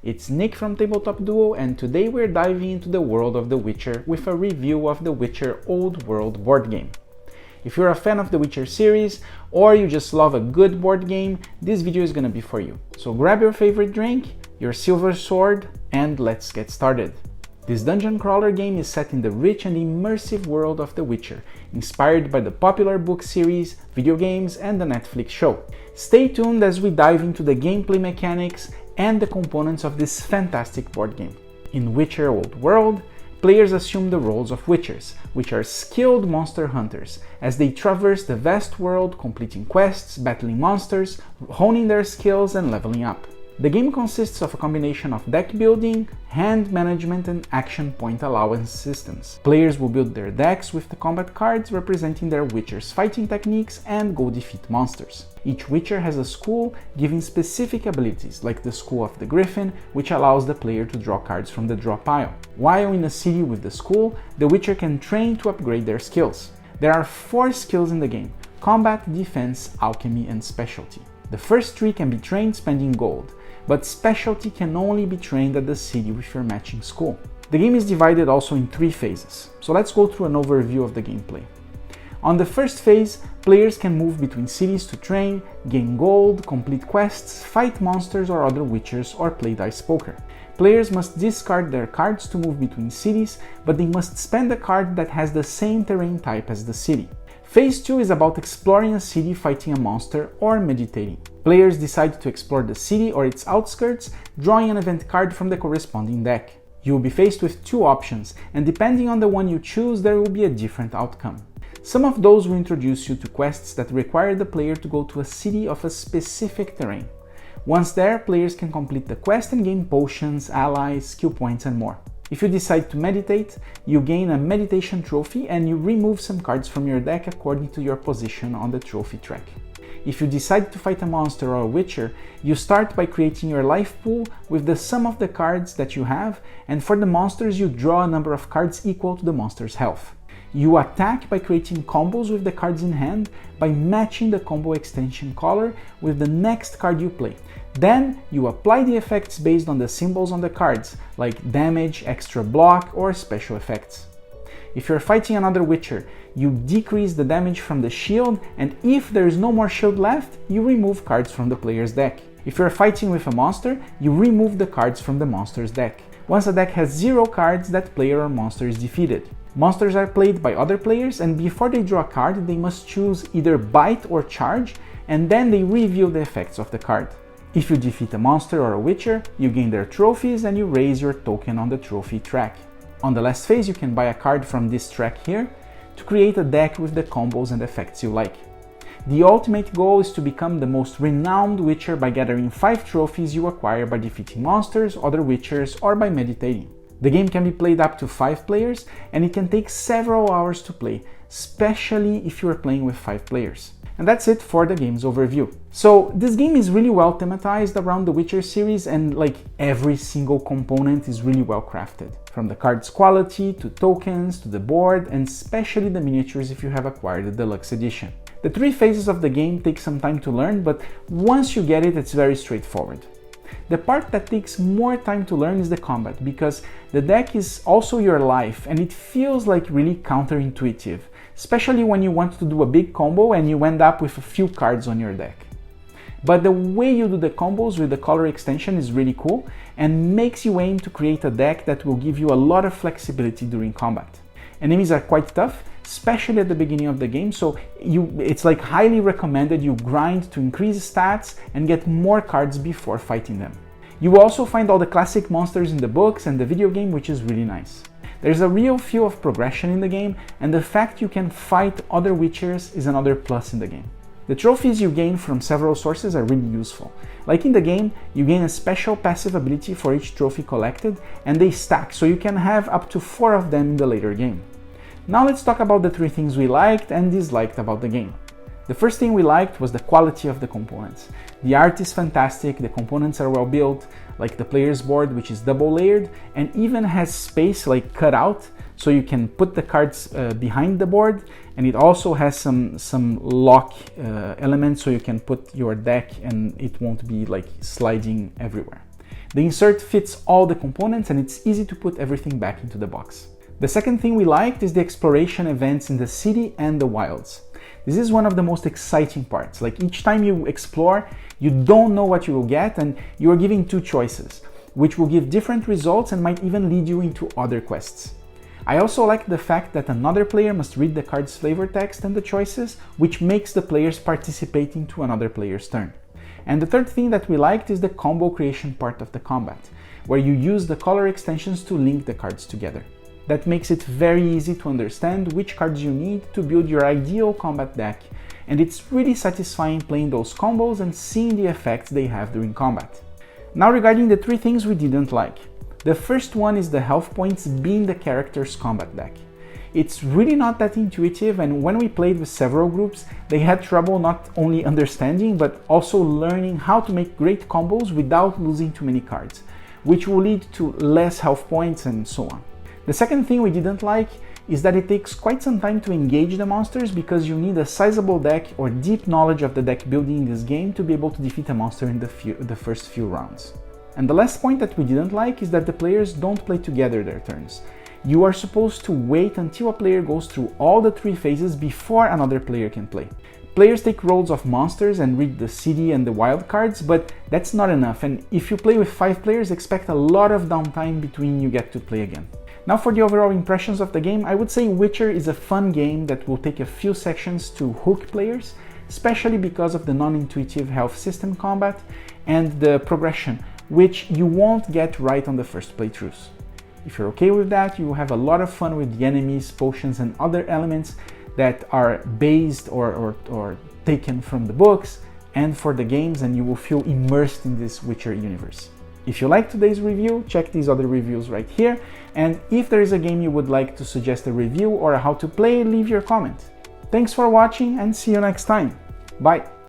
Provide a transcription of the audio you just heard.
It's Nick from Tabletop Duo, and today we're diving into the world of The Witcher with a review of The Witcher Old World board game. If you're a fan of The Witcher series, or you just love a good board game, this video is gonna be for you. So grab your favorite drink, your silver sword, and let's get started. This dungeon crawler game is set in the rich and immersive world of The Witcher, inspired by the popular book series, video games, and the Netflix show. Stay tuned as we dive into the gameplay mechanics and the components of this fantastic board game. In Witcher Old World, players assume the roles of witchers, which are skilled monster hunters, as they traverse the vast world completing quests, battling monsters, honing their skills, and leveling up. The game consists of a combination of deck building, hand management, and action point allowance systems. Players will build their decks with the combat cards representing their witcher's fighting techniques and go defeat monsters. Each witcher has a school giving specific abilities, like the School of the Griffin, which allows the player to draw cards from the draw pile. While in a city with the school, the witcher can train to upgrade their skills. There are 4 skills in the game: combat, defense, alchemy, and specialty. The first 3 can be trained spending gold, but specialty can only be trained at the city with your matching school. The game is divided also in 3 phases, so let's go through an overview of the gameplay. On the first phase, players can move between cities to train, gain gold, complete quests, fight monsters or other witchers, or play dice poker. Players must discard their cards to move between cities, but they must spend a card that has the same terrain type as the city. Phase 2 is about exploring a city, fighting a monster, or meditating. Players decide to explore the city or its outskirts, drawing an event card from the corresponding deck. You will be faced with 2 options, and depending on the one you choose, there will be a different outcome. Some of those will introduce you to quests that require the player to go to a city of a specific terrain. Once there, players can complete the quest and gain potions, allies, skill points, and more. If you decide to meditate, you gain a meditation trophy and you remove some cards from your deck according to your position on the trophy track. If you decide to fight a monster or a witcher, you start by creating your life pool with the sum of the cards that you have, and for the monsters you draw a number of cards equal to the monster's health. You attack by creating combos with the cards in hand by matching the combo extension color with the next card you play. Then you apply the effects based on the symbols on the cards, like damage, extra block, or special effects. If you're fighting another witcher, you decrease the damage from the shield, and if there is no more shield left, you remove cards from the player's deck. If you're fighting with a monster, you remove the cards from the monster's deck. Once a deck has 0 cards, that player or monster is defeated. Monsters are played by other players, and before they draw a card, they must choose either bite or charge, and then they reveal the effects of the card. If you defeat a monster or a witcher, you gain their trophies and you raise your token on the trophy track. On the last phase, you can buy a card from this track here to create a deck with the combos and effects you like. The ultimate goal is to become the most renowned witcher by gathering 5 trophies you acquire by defeating monsters, other witchers, or by meditating. The game can be played up to 5 players, and it can take several hours to play, especially if you are playing with 5 players. And that's it for the game's overview. So this game is really well thematized around the Witcher series, and like every single component is really well crafted. From the card's quality, to tokens, to the board, and especially the miniatures if you have acquired the deluxe edition. The 3 phases of the game take some time to learn, but once you get it, it's very straightforward. The part that takes more time to learn is the combat, because the deck is also your life and it feels like really counterintuitive, especially when you want to do a big combo and you end up with a few cards on your deck. But the way you do the combos with the color extension is really cool and makes you aim to create a deck that will give you a lot of flexibility during combat. Enemies are quite tough, especially at the beginning of the game, so it's like highly recommended you grind to increase stats and get more cards before fighting them. You will also find all the classic monsters in the books and the video game, which is really nice. There's a real feel of progression in the game, and the fact you can fight other witchers is another plus in the game. The trophies you gain from several sources are really useful. Like in the game, you gain a special passive ability for each trophy collected, and they stack, so you can have up to 4 of them in the later game. Now let's talk about the 3 things we liked and disliked about the game. The first thing we liked was the quality of the components. The art is fantastic, the components are well built, like the player's board, which is double layered and even has space like cut out, so you can put the cards behind the board, and it also has some lock elements so you can put your deck and it won't be like sliding everywhere. The insert fits all the components and it's easy to put everything back into the box. The second thing we liked is the exploration events in the city and the wilds. This is one of the most exciting parts. Like each time you explore, you don't know what you will get and you are given two choices, which will give different results and might even lead you into other quests. I also like the fact that another player must read the card's flavor text and the choices, which makes the players participating to another player's turn. And the third thing that we liked is the combo creation part of the combat, where you use the color extensions to link the cards together. That makes it very easy to understand which cards you need to build your ideal combat deck, and it's really satisfying playing those combos and seeing the effects they have during combat. Now regarding the three things we didn't like. The first one is the health points being the character's combat deck. It's really not that intuitive, and when we played with several groups, they had trouble not only understanding but also learning how to make great combos without losing too many cards, which will lead to less health points and so on. The second thing we didn't like is that it takes quite some time to engage the monsters because you need a sizable deck or deep knowledge of the deck building in this game to be able to defeat a monster in the first few rounds. And the last point that we didn't like is that the players don't play together their turns. You are supposed to wait until a player goes through all the three phases before another player can play. Players take roles of monsters and read the city and the wild cards, but that's not enough, and if you play with 5 players, expect a lot of downtime between you get to play again. Now for the overall impressions of the game, I would say Witcher is a fun game that will take a few sections to hook players, especially because of the non-intuitive health system combat and the progression, which you won't get right on the first playthroughs. If you're okay with that, you will have a lot of fun with the enemies, potions and other elements that are based or taken from the books and for the games, and you will feel immersed in this Witcher universe. If you liked today's review, check these other reviews right here, and if there is a game you would like to suggest a review or how to play, leave your comment. Thanks for watching and see you next time. Bye!